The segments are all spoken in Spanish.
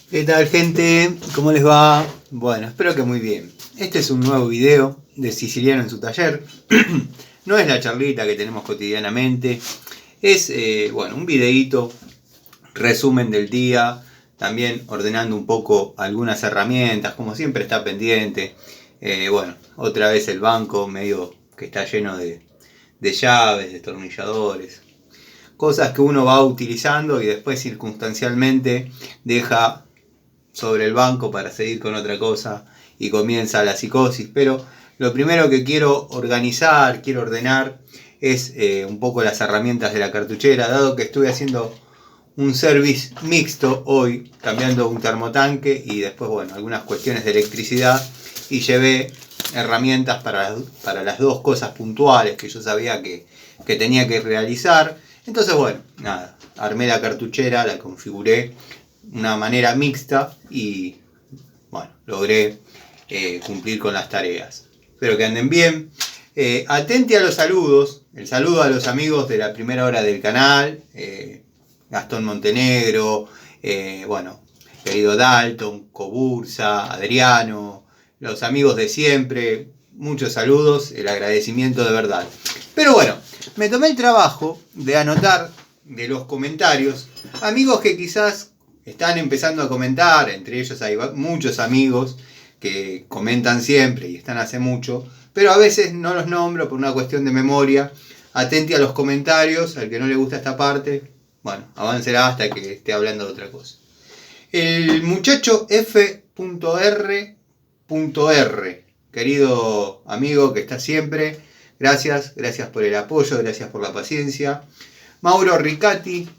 ¿Qué tal, gente? ¿Cómo les va? Bueno, espero que muy bien. Este es un nuevo video de Siciliano en su taller. No es la charlita que tenemos cotidianamente. Es, un videíto, resumen del día. También ordenando un poco algunas herramientas, como siempre está pendiente. Otra vez el banco medio que está lleno de llaves, destornilladores. Cosas que uno va utilizando y después circunstancialmente deja sobre el banco para seguir con otra cosa y comienza la psicosis. Pero lo primero que quiero organizar, quiero ordenar, es un poco las herramientas de la cartuchera, dado que estuve haciendo un service mixto hoy, cambiando un termotanque y después, algunas cuestiones de electricidad, y llevé herramientas para las dos cosas puntuales que yo sabía que tenía que realizar. Entonces, armé la cartuchera, la configuré de una manera mixta y, logré cumplir con las tareas. Espero que anden bien. Atente a los saludos. El saludo a los amigos de la primera hora del canal. Gastón Montenegro, querido Dalton, Cobursa, Adriano, los amigos de siempre. Muchos saludos, el agradecimiento de verdad. Pero me tomé el trabajo de anotar de los comentarios amigos que quizás están empezando a comentar. Entre ellos hay muchos amigos que comentan siempre y están hace mucho, pero a veces no los nombro por una cuestión de memoria. Atente a los comentarios, al que no le gusta esta parte, avanzará hasta que esté hablando de otra cosa. El muchacho F.R., querido amigo que está siempre, gracias por el apoyo, gracias por la paciencia. Mauro Ricati,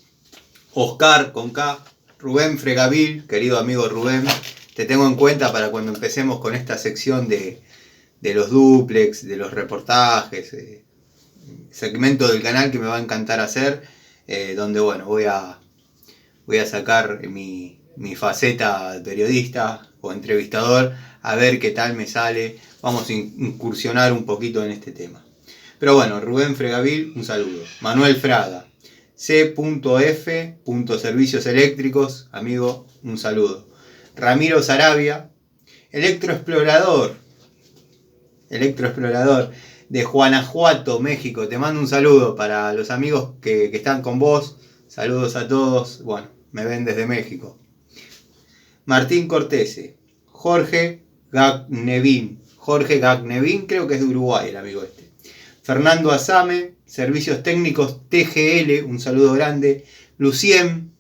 Oscar con K, Rubén Fregavil, querido amigo Rubén, te tengo en cuenta para cuando empecemos con esta sección de los duplex, de los reportajes, segmento del canal que me va a encantar hacer, donde voy a sacar mi faceta de periodista o entrevistador, a ver qué tal me sale. Vamos a incursionar un poquito en este tema. Pero Rubén Fregavil, un saludo. Manuel Fraga, C.F. Servicios Eléctricos, amigo, un saludo. Ramiro Sarabia, Electroexplorador de Guanajuato, México, te mando un saludo para los amigos que están con vos. Saludos a todos, me ven desde México. Martín Cortese, Jorge Gagnevin, creo que es de Uruguay el amigo este. Fernando Azame, Servicios Técnicos TGL, un saludo grande. Lucien,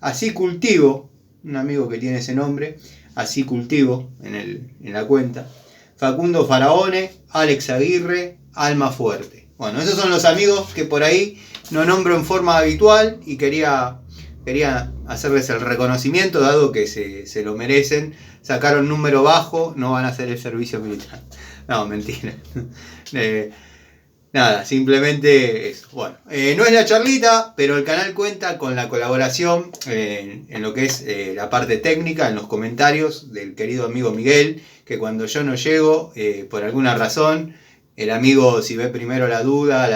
Así Cultivo, un amigo que tiene ese nombre, Así Cultivo en la cuenta. Facundo Faraone, Alex Aguirre, Alma Fuerte. Esos son los amigos que por ahí no nombro en forma habitual y quería hacerles el reconocimiento, dado que se lo merecen. Sacaron número bajo, no van a hacer el servicio militar. No, mentira. Nada, simplemente eso. No es la charlita, pero el canal cuenta con la colaboración en lo que es la parte técnica, en los comentarios del querido amigo Miguel, que cuando yo no llego, por alguna razón, el amigo, si ve primero la duda,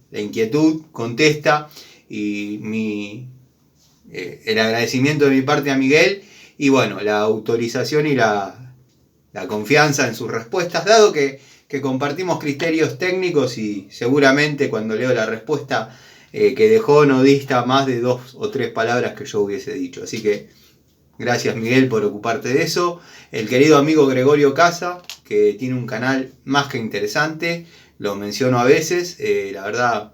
la inquietud, contesta, y el agradecimiento de mi parte a Miguel, y la autorización y la confianza en sus respuestas, dado que compartimos criterios técnicos y seguramente cuando leo la respuesta que dejó no dista más de 2 o 3 palabras que yo hubiese dicho. Así que gracias, Miguel, por ocuparte de eso. El querido amigo Gregorio Casa, que tiene un canal más que interesante, lo menciono a veces, la verdad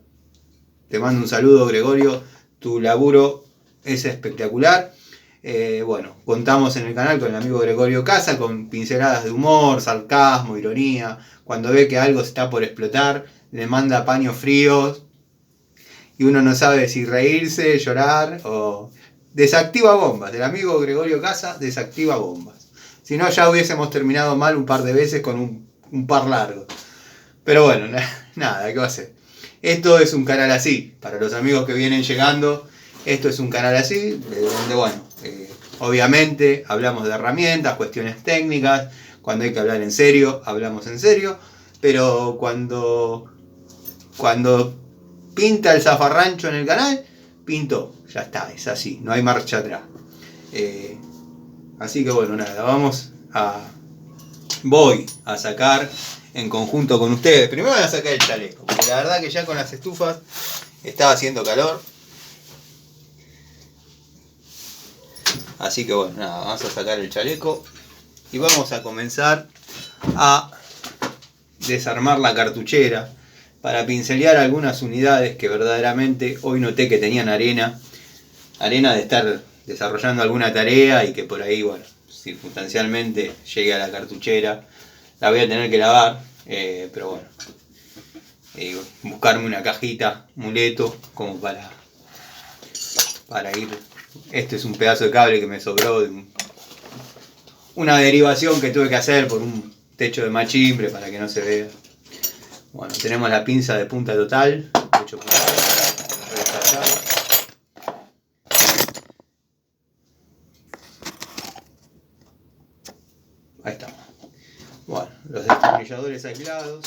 te mando un saludo, Gregorio, tu laburo es espectacular. Contamos en el canal con el amigo Gregorio Casa, con pinceladas de humor, sarcasmo, ironía. Cuando ve que algo está por explotar, le manda paños fríos y uno no sabe si reírse, llorar o... Desactiva bombas. El amigo Gregorio Casa desactiva bombas. Si no, ya hubiésemos terminado mal un par de veces con un par largo. Pero nada, ¿qué va a hacer? Esto es un canal así, para los amigos que vienen llegando. Esto es un canal así, donde obviamente hablamos de herramientas, cuestiones técnicas. Cuando hay que hablar en serio, hablamos en serio. Pero cuando pinta el zafarrancho en el canal, pintó. Ya está, es así, no hay marcha atrás. Así que bueno, nada, voy a sacar en conjunto con ustedes. Primero voy a sacar el chaleco, porque la verdad que ya con las estufas estaba haciendo calor. Así que bueno, nada, vamos a sacar el chaleco y vamos a comenzar a desarmar la cartuchera para pincelear algunas unidades que verdaderamente hoy noté que tenían arena de estar desarrollando alguna tarea y que por ahí, bueno, circunstancialmente llegue a la cartuchera. La voy a tener que lavar, pero bueno, buscarme una cajita, muleto, como para ir. Este es un pedazo de cable que me sobró de una derivación que tuve que hacer por un techo de machimbre para que no se vea. Bueno, tenemos la pinza de punta total, 8 pulgadas, ahí estamos. Bueno, los destornilladores aislados,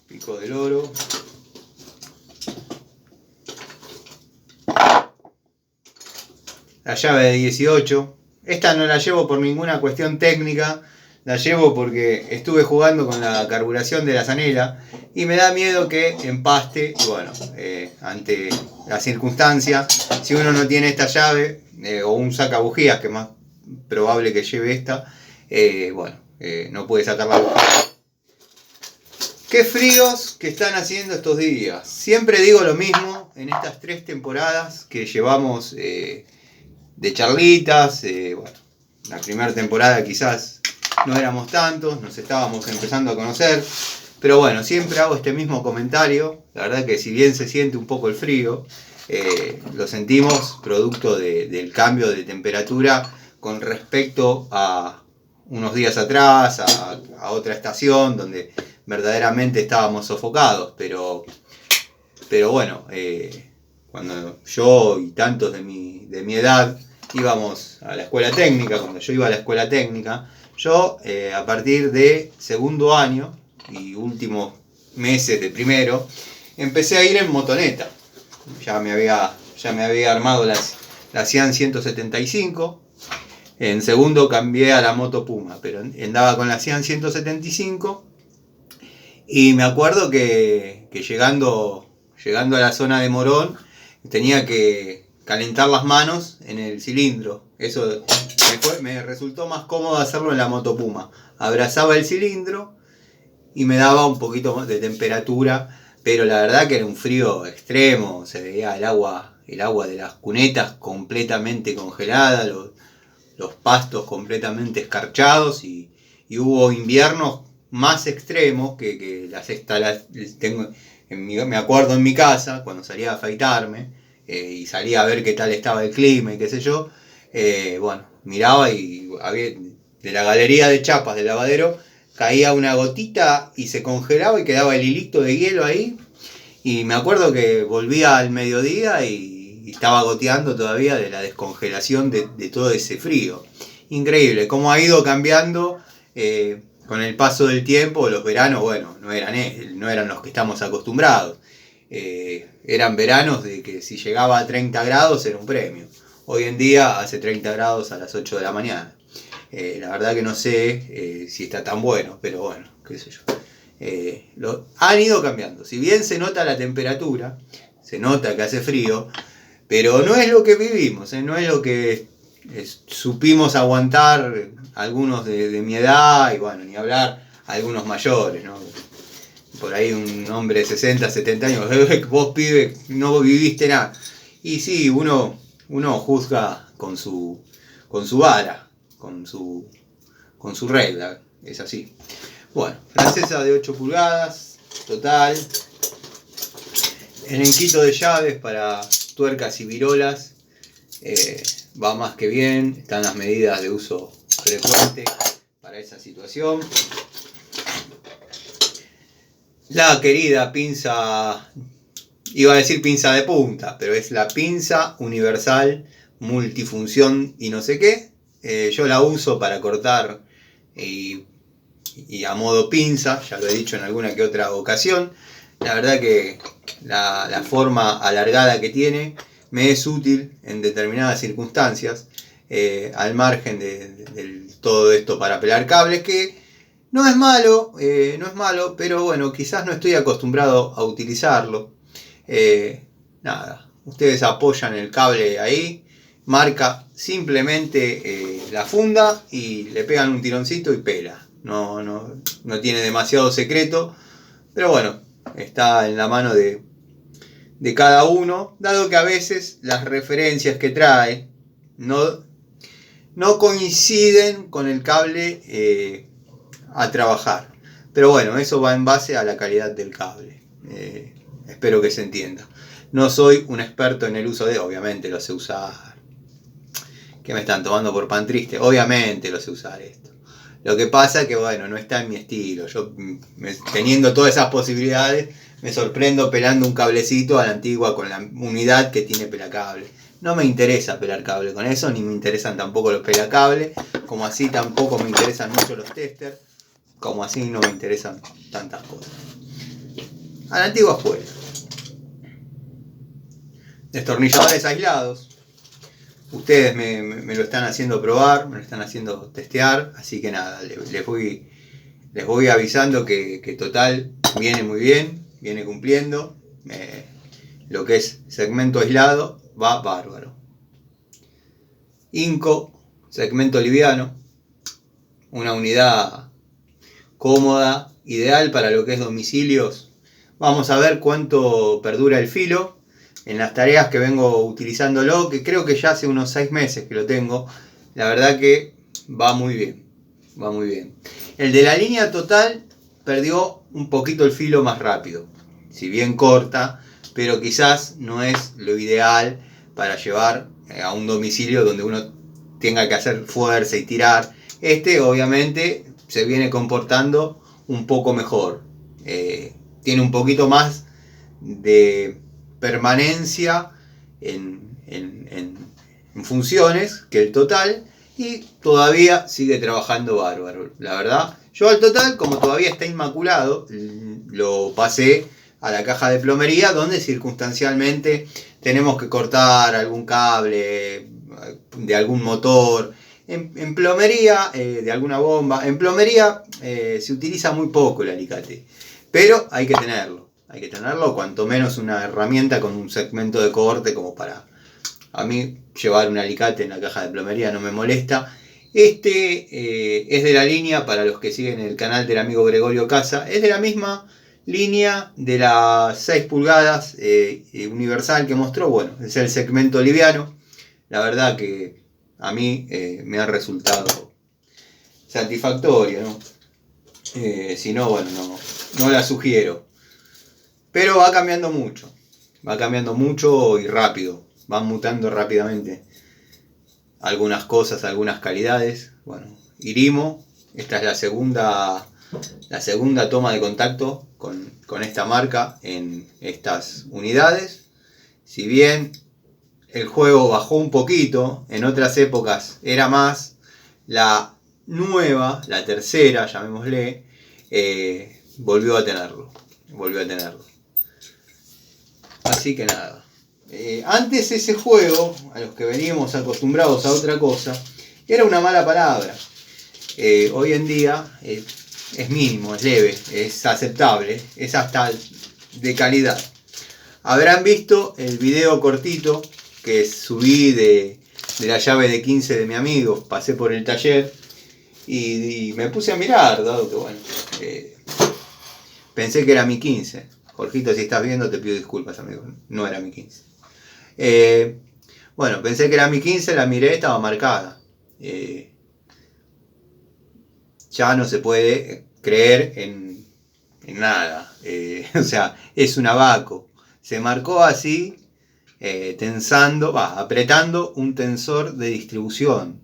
pico del oro, la llave de 18. Esta no la llevo por ninguna cuestión técnica, la llevo porque estuve jugando con la carburación de la zanela y me da miedo que empaste. Y bueno, ante la circunstancia, si uno no tiene esta llave o un sacabujías, que es más probable que lleve esta, no puede sacar la bujía. Qué fríos que están haciendo estos días. Siempre digo lo mismo en estas 3 temporadas que llevamos de charlitas. Bueno, la primera temporada quizás no éramos tantos, nos estábamos empezando a conocer, pero bueno, siempre hago este mismo comentario. La verdad que si bien se siente un poco el frío, lo sentimos producto del cambio de temperatura con respecto a unos días atrás, a otra estación donde verdaderamente estábamos sofocados, pero bueno, cuando yo y tantos de mi edad íbamos a la escuela técnica, cuando yo iba a la escuela técnica, yo a partir de segundo año y últimos meses de primero, empecé a ir en motoneta. Ya me había armado la Cian 175. En segundo cambié a la moto Puma, pero andaba con la Cian 175. Y me acuerdo que llegando a la zona de Morón, tenía que calentar las manos en el cilindro. Eso me resultó más cómodo hacerlo en la moto Puma. Abrazaba el cilindro y me daba un poquito más de temperatura, pero la verdad que era un frío extremo. Se veía el agua de las cunetas completamente congelada, los pastos completamente escarchados, y hubo inviernos más extremos que las instalaciones. Me acuerdo en mi casa, cuando salía a afeitarme y salía a ver qué tal estaba el clima y qué sé yo, miraba y había, de la galería de chapas del lavadero caía una gotita y se congelaba y quedaba el hilito de hielo ahí. Y me acuerdo que volvía al mediodía y estaba goteando todavía de la descongelación de todo ese frío. Increíble cómo ha ido cambiando con el paso del tiempo. Los veranos, bueno, no eran los que estamos acostumbrados. Eran veranos de que si llegaba a 30 grados era un premio. Hoy en día hace 30 grados a las 8 de la mañana. La verdad que no sé si está tan bueno, pero bueno, qué sé yo. Han ido cambiando. Si bien se nota la temperatura, se nota que hace frío, pero no es lo que vivimos, no es lo que supimos aguantar algunos de mi edad, y bueno, ni hablar algunos mayores, ¿no? Por ahí un hombre de 60, 70 años, vos pibe, no viviste nada. Y sí, uno juzga con su vara, con su regla, es así. Bueno, francesa de 8 pulgadas, total. Elenquito de llaves para tuercas y virolas, va más que bien. Están las medidas de uso frecuente para esa situación. La querida pinza, iba a decir pinza de punta, pero es la pinza universal multifunción y no sé qué. Yo la uso para cortar y a modo pinza, ya lo he dicho en alguna que otra ocasión. La verdad que la forma alargada que tiene me es útil en determinadas circunstancias, al margen de todo esto para pelar cables, que no es malo, pero bueno, quizás no estoy acostumbrado a utilizarlo. Nada, ustedes apoyan el cable ahí, marca simplemente la funda y le pegan un tironcito y pela. No tiene demasiado secreto, pero bueno, está en la mano de cada uno, dado que a veces las referencias que trae no coinciden con el cable a trabajar. Pero bueno, eso va en base a la calidad del cable. Espero que se entienda. No soy un experto en el uso obviamente lo sé usar. ¿Qué me están tomando por pan triste? Obviamente lo sé usar esto. Lo que pasa es que bueno, no está en mi estilo. Yo teniendo todas esas posibilidades, me sorprendo pelando un cablecito a la antigua con la unidad que tiene pelacable. No me interesa pelar cable con eso, ni me interesan tampoco los pelacables, como así tampoco me interesan mucho los testers, como así no me interesan tantas cosas. A la antigua escuela. Destornilladores aislados. Ustedes me lo están haciendo probar, me lo están haciendo testear, así que nada, les voy avisando que total viene muy bien, viene cumpliendo. Lo que es segmento aislado va bárbaro. Inco, segmento liviano, una unidad cómoda, ideal para lo que es domicilios. Vamos a ver cuánto perdura el filo en las tareas que vengo utilizándolo, que creo que ya hace unos 6 meses que lo tengo. La verdad que va muy bien, va muy bien. El de la línea total perdió un poquito el filo más rápido, si bien corta, pero quizás no es lo ideal para llevar a un domicilio donde uno tenga que hacer fuerza y tirar. Este obviamente se viene comportando un poco mejor, tiene un poquito más de permanencia en funciones que el total, y todavía sigue trabajando bárbaro, la verdad. Yo al total, como todavía está inmaculado, lo pasé a la caja de plomería, donde circunstancialmente tenemos que cortar algún cable de algún motor. En plomería, de alguna bomba. En plomería se utiliza muy poco el alicate, pero hay que tenerlo, cuanto menos una herramienta con un segmento de corte, como para a mí llevar un alicate en la caja de plomería no me molesta. Este es de la línea, para los que siguen el canal del amigo Gregorio Casa, es de la misma línea de las 6 pulgadas universal que mostró. Bueno, es el segmento liviano. La verdad que a mí me ha resultado satisfactorio, ¿no? Si no, bueno, no la sugiero. Pero va cambiando mucho y rápido. Van mutando rápidamente algunas cosas, algunas calidades. Bueno, Irimo, esta es la segunda toma de contacto con esta marca en estas unidades. Si bien el juego bajó un poquito, en otras épocas era más, la nueva, la tercera, llamémosle, volvió a tenerlo. Así que nada. Antes ese juego, a los que veníamos acostumbrados a otra cosa, era una mala palabra. Hoy en día es mínimo, es leve, es aceptable, es hasta de calidad. Habrán visto el video cortito que subí de la llave de 15 de mi amigo. Pasé por el taller y me puse a mirar, dado que bueno, pensé que era mi 15. Jorgito, si estás viendo, te pido disculpas, amigo, no era mi 15. Bueno, pensé que era mi 15, la miré, estaba marcada. Ya no se puede creer en nada. O sea, es un abaco. Se marcó así, apretando un tensor de distribución.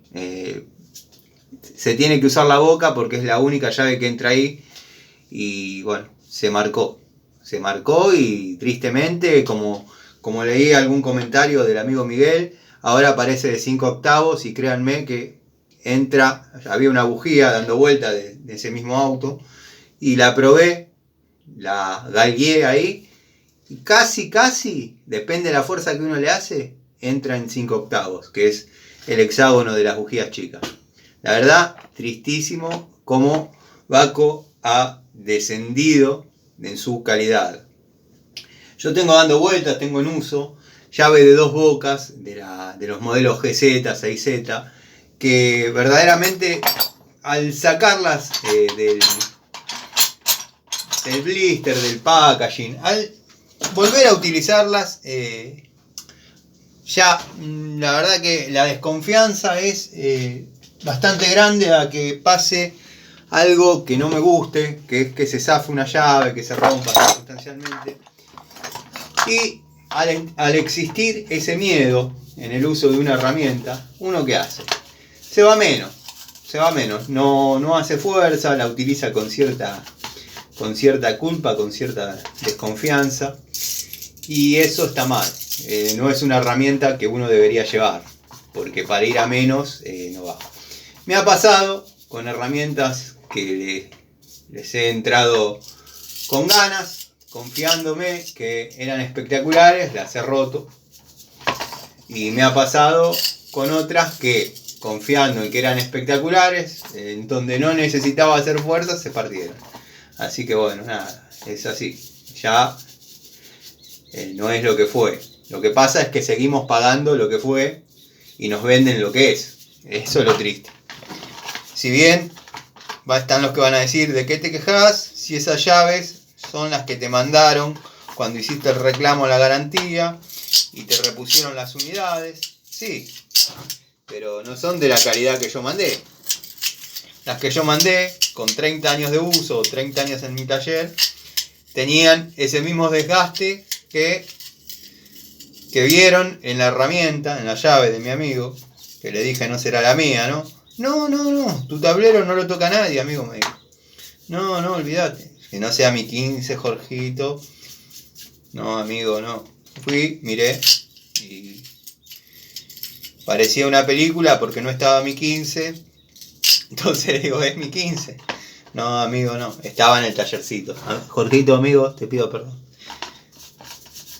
Se tiene que usar la boca porque es la única llave que entra ahí. Y bueno, se marcó y tristemente, como leí algún comentario del amigo Miguel, ahora aparece de 5 octavos y créanme que había una bujía dando vuelta de ese mismo auto y la probé, la galgué ahí casi, depende de la fuerza que uno le hace, entra en 5/8, que es el hexágono de las bujías chicas. La verdad, tristísimo cómo Waco ha descendido en su calidad. Yo tengo dando vueltas, tengo en uso llave de 2 bocas de los modelos GZ, 6Z, que verdaderamente al sacarlas del blister, del packaging, al volver a utilizarlas, ya la verdad que la desconfianza es bastante grande a que pase algo que no me guste, que es que se zafe una llave, que se rompa sustancialmente. Y al existir ese miedo en el uso de una herramienta, ¿uno qué hace? Se va menos, no hace fuerza, la utiliza con cierta culpa, con cierta desconfianza, y eso está mal. No es una herramienta que uno debería llevar, porque para ir a menos no va. Me ha pasado con herramientas que les he entrado con ganas, confiándome que eran espectaculares, las he roto. Y me ha pasado con otras que, confiando en que eran espectaculares, en donde no necesitaba hacer fuerza, se partieron. Así que bueno, nada, es así. Ya no es lo que fue. Lo que pasa es que seguimos pagando lo que fue y nos venden lo que es. Eso es lo triste. Si bien están los que van a decir, ¿de qué te quejas? Si esas llaves son las que te mandaron cuando hiciste el reclamo a la garantía y te repusieron las unidades. Sí, pero no son de la calidad que yo mandé. Las que yo mandé, con 30 años de uso, 30 años en mi taller, tenían ese mismo desgaste que vieron en la herramienta, en la llave de mi amigo, que le dije no será la mía, ¿no? No, tu tablero no lo toca nadie, amigo, me dijo. No, olvídate. Que no sea mi 15, Jorgito. No, amigo, no. Fui, miré y parecía una película porque no estaba mi 15. Entonces le digo, es mi 15. No, amigo, no. Estaba en el tallercito. Jorgito, amigo, te pido perdón.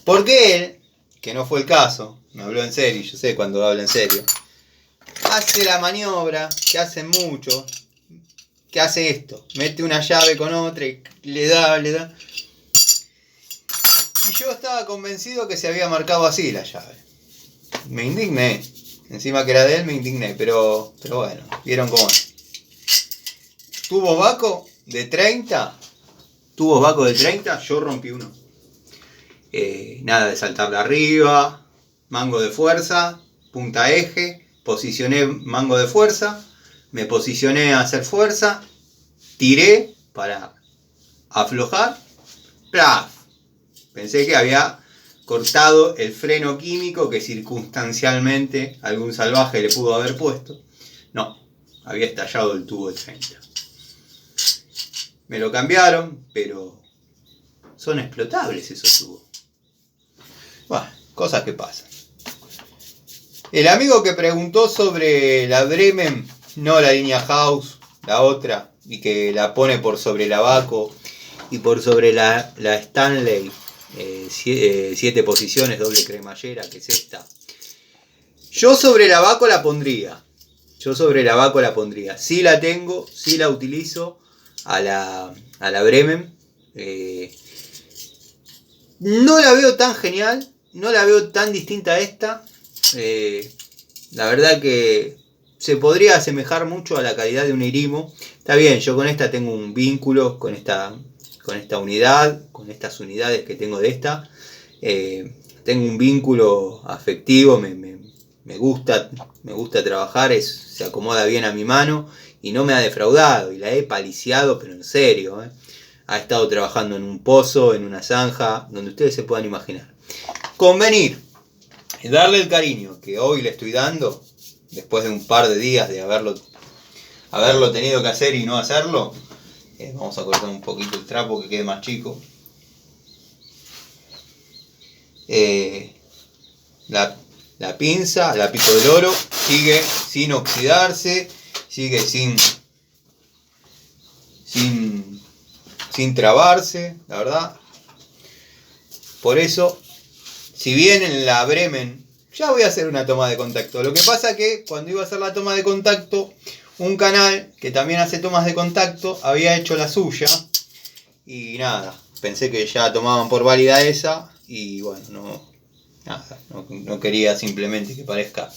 Porque él, que no fue el caso, me habló en serio, yo sé cuando habla en serio, hace la maniobra que hacen muchos, que hace esto, mete una llave con otra y le da. Y yo estaba convencido que se había marcado así la llave. Me indigné. Encima que era de él me indigné, pero bueno, vieron cómo es. Tubos Waco de 30, yo rompí uno. Nada de saltarle arriba, mango de fuerza, punta eje, posicioné mango de fuerza, me posicioné a hacer fuerza, tiré para aflojar, ¡plaf! Pensé que había cortado el freno químico que circunstancialmente algún salvaje le pudo haber puesto. No, había estallado el tubo de 30. Me lo cambiaron, pero son explotables esos tubos. Bueno, cosas que pasan. El amigo que preguntó sobre la Bremen, no la línea House, la otra, y que la pone por sobre la Waco y por sobre la Stanley, 7 posiciones, doble cremallera, que es esta. Yo sobre la Waco la pondría. Sí la tengo, sí la utilizo a la Bremen. No la veo tan genial, no la veo tan distinta a esta. La verdad que se podría asemejar mucho a la calidad de un Irimo. Está bien, yo con esta tengo un vínculo, con esta unidad, con estas unidades que tengo de esta. Tengo un vínculo afectivo, me gusta trabajar, se acomoda bien a mi mano y no me ha defraudado. Y la he paliciado, pero en serio. Ha estado trabajando en un pozo, en una zanja, donde ustedes se puedan imaginar. Convenir, darle el cariño que hoy le estoy dando, después de un par de días de haberlo tenido que hacer y no hacerlo. Vamos a cortar un poquito el trapo que quede más chico. La pinza, la pico del oro, sigue sin oxidarse, sigue sin trabarse, la verdad. Por eso, si bien en la Bremen ya voy a hacer una toma de contacto. Lo que pasa que cuando iba a hacer la toma de contacto, un canal que también hace tomas de contacto había hecho la suya. Y nada, pensé que ya tomaban por válida esa. Y bueno, no quería simplemente que parezca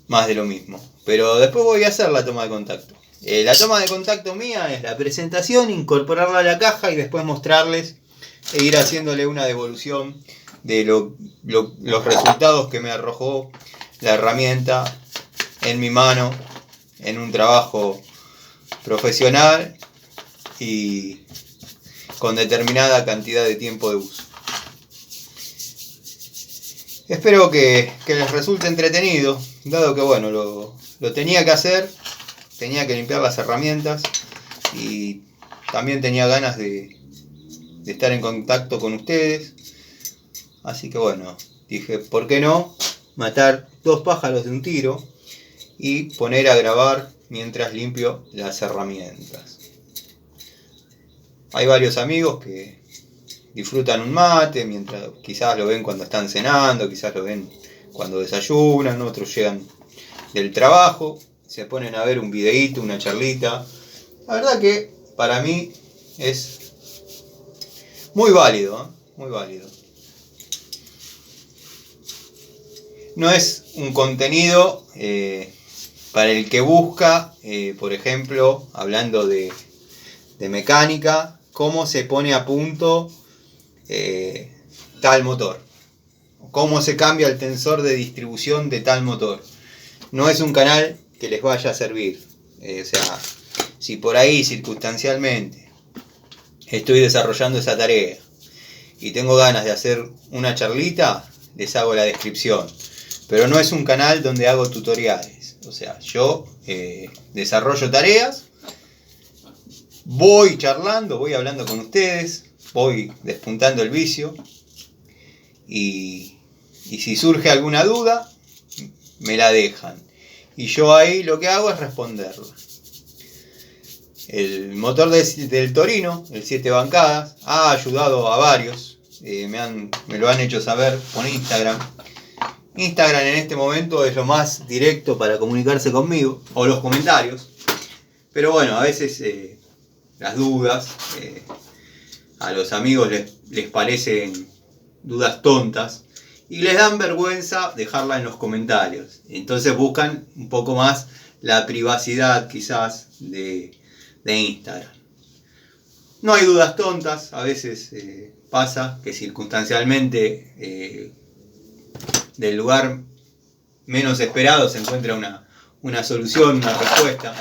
más de lo mismo. Pero después voy a hacer la toma de contacto. La toma de contacto mía es la presentación, incorporarla a la caja y después mostrarles e ir haciéndole una devolución de los resultados que me arrojó la herramienta en mi mano en un trabajo profesional y con determinada cantidad de tiempo de uso. Espero que les resulte entretenido, dado que bueno, lo tenía que hacer, tenía que limpiar las herramientas y también tenía ganas de estar en contacto con ustedes. Así que bueno, dije, ¿por qué no matar 2 pájaros de un tiro y poner a grabar mientras limpio las herramientas? Hay varios amigos que disfrutan un mate, mientras quizás lo ven cuando están cenando, quizás lo ven cuando desayunan, otros llegan del trabajo, se ponen a ver un videíto, una charlita. La verdad que para mí es muy válido, ¿eh? Muy válido. No es un contenido para el que busca, por ejemplo, hablando de mecánica, cómo se pone a punto tal motor, cómo se cambia el tensor de distribución de tal motor. No es un canal que les vaya a servir. O sea, si por ahí circunstancialmente estoy desarrollando esa tarea y tengo ganas de hacer una charlita, les hago la descripción. Pero no es un canal donde hago tutoriales. O sea, yo desarrollo tareas, voy charlando, voy hablando con ustedes, voy despuntando el vicio y si surge alguna duda, me la dejan. Y yo ahí lo que hago es responderla. El motor del Torino, el 7 bancadas, ha ayudado a varios. Me lo han hecho saber por Instagram. Instagram en este momento es lo más directo para comunicarse conmigo, o los comentarios. Pero bueno, a veces las dudas, a los amigos les parecen dudas tontas y les dan vergüenza dejarla en los comentarios. Entonces buscan un poco más la privacidad quizás de Instagram. No hay dudas tontas, a veces pasa que circunstancialmente del lugar menos esperado se encuentra una solución, una respuesta.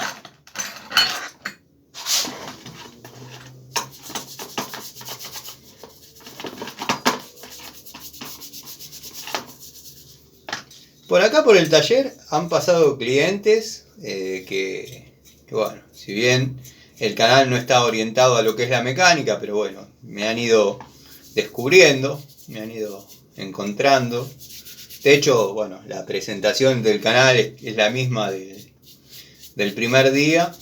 Por acá por el taller han pasado clientes que bueno, si bien el canal no está orientado a lo que es la mecánica, pero bueno, me han ido descubriendo, me han ido encontrando. De hecho, bueno, la presentación del canal es la misma del primer día,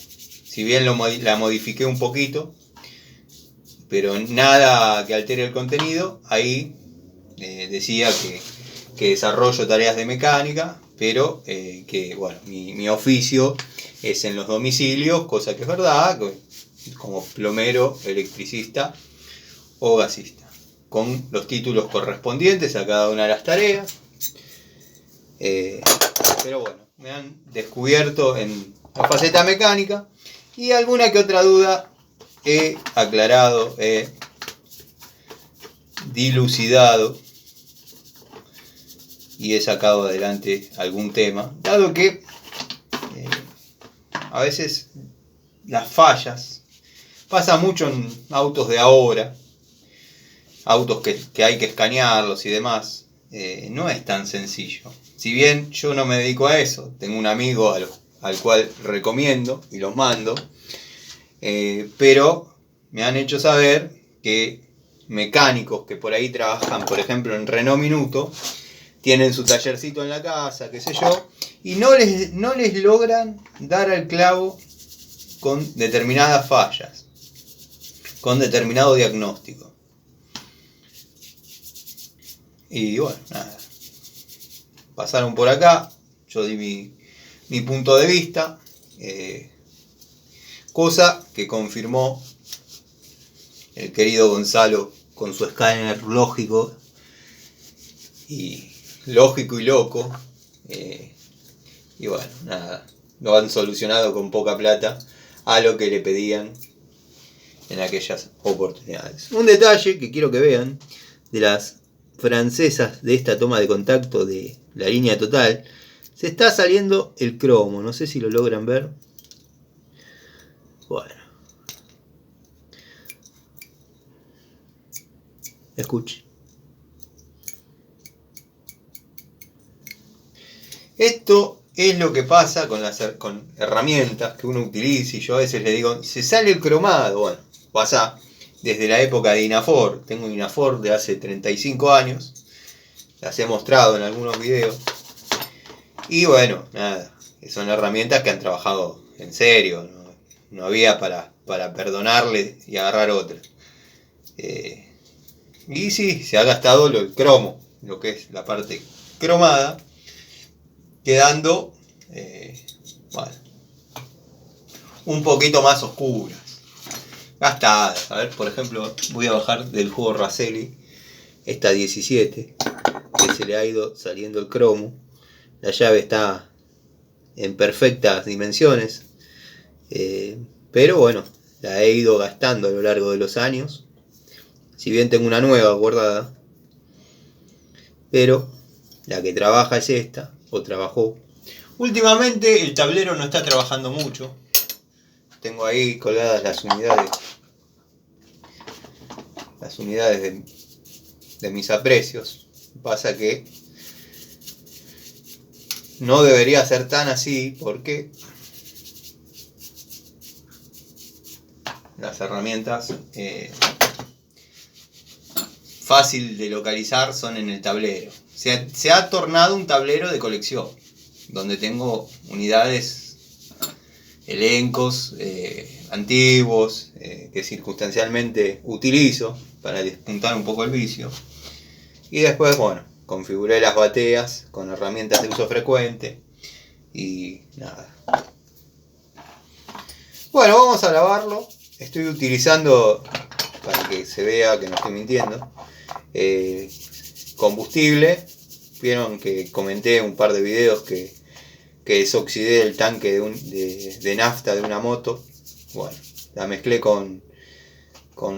si bien la modifiqué un poquito, pero nada que altere el contenido. Ahí decía que desarrollo tareas de mecánica, pero que bueno, mi oficio es en los domicilios, cosa que es verdad, como plomero, electricista o gasista, con los títulos correspondientes a cada una de las tareas. Pero bueno, me han descubierto en la faceta mecánica y alguna que otra duda he aclarado, he dilucidado y he sacado adelante algún tema, dado que a veces las fallas pasa mucho en autos de ahora, autos que hay que escanearlos y demás. No es tan sencillo. Si bien yo no me dedico a eso, tengo un amigo al cual recomiendo y los mando, pero me han hecho saber que mecánicos que por ahí trabajan, por ejemplo en Renault Minuto, tienen su tallercito en la casa, qué sé yo, y no les logran dar al clavo con determinadas fallas, con determinado diagnóstico. Y bueno, nada. Pasaron por acá, yo di mi punto de vista, cosa que confirmó el querido Gonzalo con su escáner lógico y loco. Y bueno, nada, lo han solucionado con poca plata a lo que le pedían en aquellas oportunidades. Un detalle que quiero que vean de las francesas de esta toma de contacto de la línea total, se está saliendo el cromo, no sé si lo logran ver. Bueno, escuchen. Esto es lo que pasa con herramientas que uno utiliza, y yo a veces le digo, se sale el cromado. Bueno, pasa desde la época de Inafor. Tengo Inafor de hace 35 años, las he mostrado en algunos videos. Y bueno, nada, son herramientas que han trabajado en serio, no había para perdonarle y agarrar otra. Y sí, se ha gastado el cromo, lo que es la parte cromada, quedando bueno, un poquito más oscuras, gastadas. A ver, por ejemplo, voy a bajar del juego Raselli esta 17, que se le ha ido saliendo el cromo. La llave está en perfectas dimensiones, pero bueno, la he ido gastando a lo largo de los años. Si bien tengo una nueva guardada, pero la que trabaja es esta, o trabajó. Últimamente el tablero no está trabajando mucho. Tengo ahí colgadas las unidades de mis aprecios. Pasa que no debería ser tan así, porque las herramientas fácil de localizar son en el tablero. Se ha tornado un tablero de colección, donde tengo unidades, elencos antiguos, que circunstancialmente utilizo para despuntar un poco el vicio. Y después, bueno, configuré las bateas con herramientas de uso frecuente y nada. Bueno, vamos a lavarlo. Estoy utilizando, para que se vea que no estoy mintiendo, combustible. Vieron que comenté un par de videos que desoxidé el tanque de nafta de una moto. Bueno, la mezclé con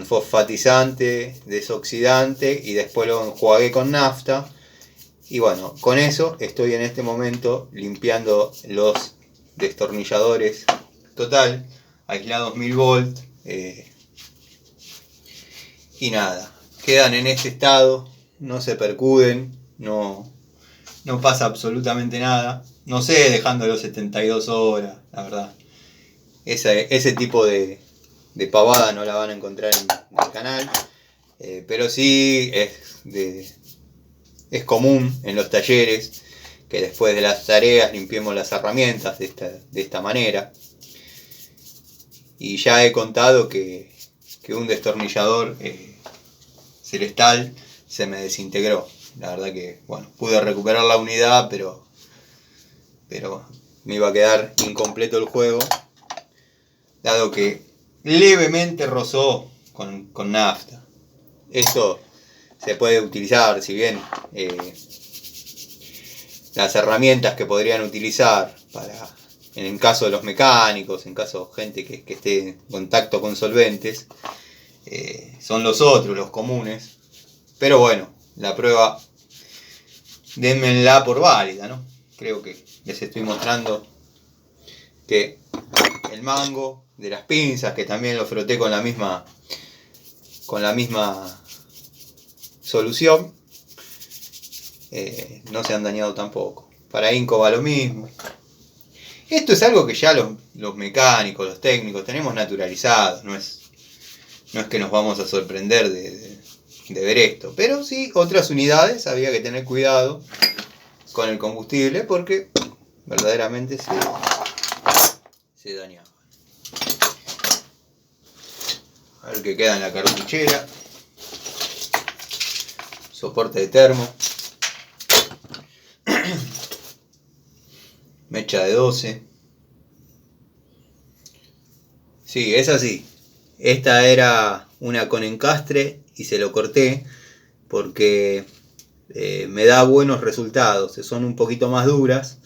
fosfatizante, desoxidante, y después lo enjuagué con nafta. Y bueno, con eso estoy en este momento limpiando los destornilladores total, aislados 1000 volt. Y nada, quedan en este estado, no se percuden, no pasa absolutamente nada. No sé, dejándolo 72 horas, la verdad. Ese tipo de pavada no la van a encontrar en el canal. Pero sí es común en los talleres que después de las tareas limpiemos las herramientas de esta manera. Y ya he contado que un destornillador Celestal se me desintegró. La verdad que, bueno, pude recuperar la unidad, pero me iba a quedar incompleto el juego, dado que levemente rozó con nafta. Esto se puede utilizar, si bien las herramientas que podrían utilizar en el caso de los mecánicos, en caso de gente que esté en contacto con solventes, son los otros, los comunes. Pero bueno, la prueba dénmela por válida, ¿no? Creo que les estoy mostrando que el mango de las pinzas, que también lo froté con la misma solución, no se han dañado tampoco. Para Inco va lo mismo. Esto es algo que ya los mecánicos, los técnicos tenemos naturalizado. No es que nos vamos a sorprender de ver esto, pero sí, otras unidades había que tener cuidado con el combustible, porque verdaderamente se dañaba. A ver qué queda en la cartuchera. soporte de termo, mecha de 12. Sí, es así. Esta era una con encastre y se lo corté porque me da buenos resultados. Son un poquito más duras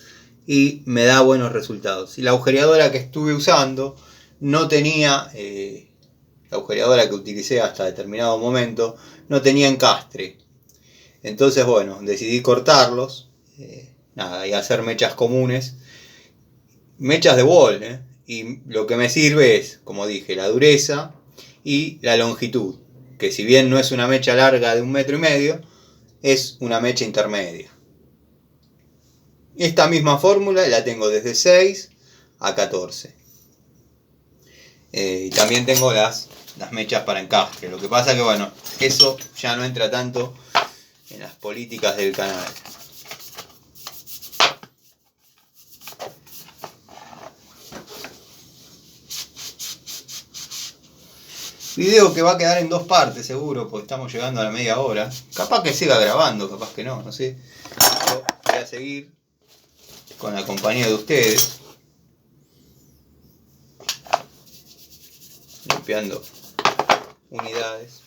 y me da buenos resultados. Y la agujereadora que estuve usando no tenía, la agujereadora que utilicé hasta determinado momento, no tenía encastre. Entonces, bueno, decidí cortarlos y hacer mechas comunes. Mechas de wall, y lo que me sirve es, como dije, la dureza y la longitud, que si bien no es una mecha larga de 1,5 metros, es una mecha intermedia. Esta misma fórmula la tengo desde 6 a 14. Y también tengo las mechas para encastre. Lo que pasa que, bueno, eso ya no entra tanto en las políticas del canal. Video que va a quedar en 2 partes seguro, porque estamos llegando a la media hora. Capaz que siga grabando, capaz que no, no sé. Yo voy a seguir con la compañía de ustedes, limpiando unidades.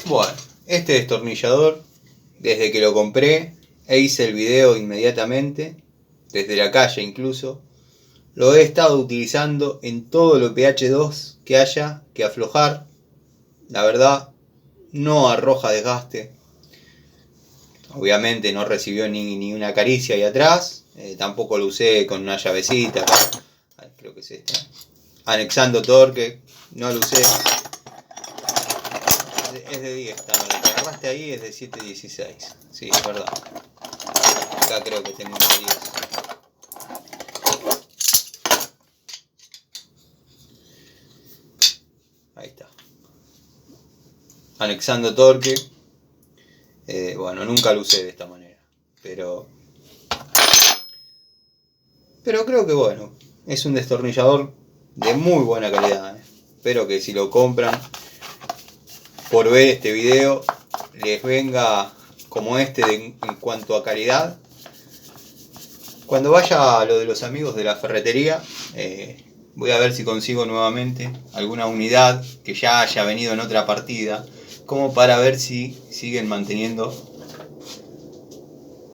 Bueno, este destornillador, desde que lo compré e hice el video inmediatamente, desde la calle incluso, lo he estado utilizando en todo lo pH2 que haya que aflojar. La verdad, no arroja desgaste. Obviamente no recibió ni una caricia ahí atrás. Tampoco lo usé con una llavecita. Creo que es esta. Anexando torque, no lo usé. Es de 10 también. Lo que agarraste ahí es de 7.16. Sí, es verdad. Acá creo que tengo un 10. Ahí está. Anexando torque. Bueno, nunca lo usé de esta manera. Pero creo que bueno. Es un destornillador de muy buena calidad. Espero que si lo compran por ver este video les venga como este en cuanto a calidad. Cuando vaya a lo de los amigos de la ferretería, voy a ver si consigo nuevamente alguna unidad que ya haya venido en otra partida, como para ver si siguen manteniendo